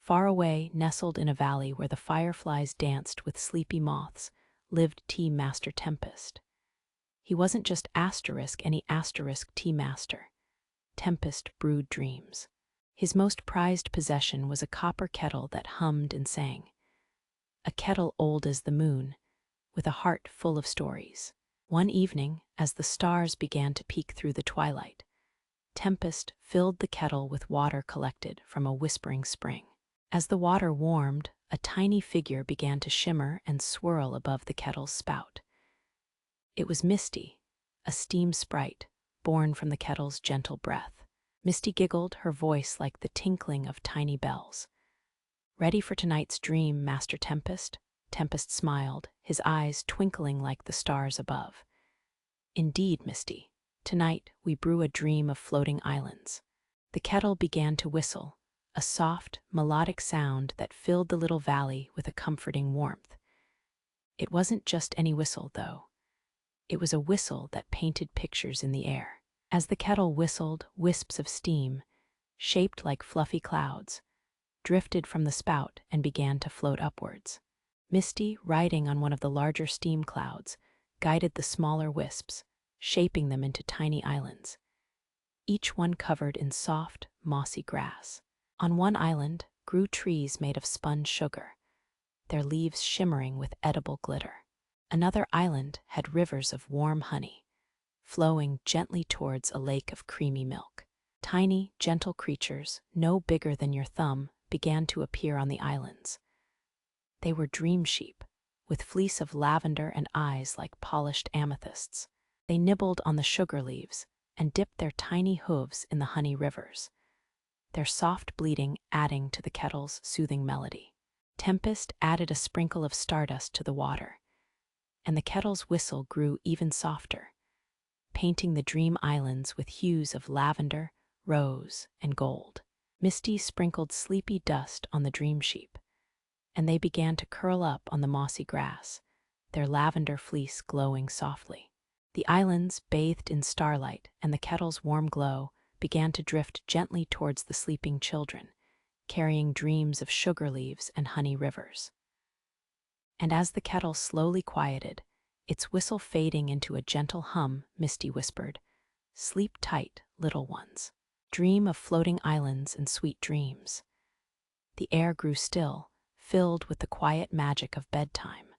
Far away, nestled in a valley where the fireflies danced with sleepy moths, lived Tea Master Tempest. He wasn't just any Tea Master. Tempest brewed dreams. His most prized possession was a copper kettle that hummed and sang. A kettle old as the moon, with a heart full of stories. One evening, as the stars began to peek through the twilight, Tempest filled the kettle with water collected from a whispering spring. As the water warmed, a tiny figure began to shimmer and swirl above the kettle's spout. It was Misty, a steam sprite born from the kettle's gentle breath. Misty giggled, her voice like the tinkling of tiny bells. "Ready for tonight's dream, Master Tempest?" Tempest smiled, his eyes twinkling like the stars above. "Indeed, Misty. Tonight we brew a dream of floating islands." The kettle began to whistle, a soft, melodic sound that filled the little valley with a comforting warmth. It wasn't just any whistle, though. It was a whistle that painted pictures in the air. As the kettle whistled, wisps of steam, shaped like fluffy clouds, drifted from the spout and began to float upwards. Misty, riding on one of the larger steam clouds, guided the smaller wisps, shaping them into tiny islands, each one covered in soft, mossy grass. On one island grew trees made of spun sugar, their leaves shimmering with edible glitter. Another island had rivers of warm honey, flowing gently towards a lake of creamy milk. Tiny, gentle creatures, no bigger than your thumb, began to appear on the islands. They were dream sheep, with fleece of lavender and eyes like polished amethysts. They nibbled on the sugar leaves and dipped their tiny hooves in the honey rivers, their soft bleating adding to the kettle's soothing melody. Tempest added a sprinkle of stardust to the water, and the kettle's whistle grew even softer, painting the dream islands with hues of lavender, rose, and gold. Misty sprinkled sleepy dust on the dream sheep, and they began to curl up on the mossy grass, their lavender fleece glowing softly. The islands, bathed in starlight and the kettle's warm glow, began to drift gently towards the sleeping children, carrying dreams of sugar leaves and honey rivers. And as the kettle slowly quieted, its whistle fading into a gentle hum, Misty whispered, "Sleep tight, little ones. Dream of floating islands and sweet dreams." The air grew still, filled with the quiet magic of bedtime.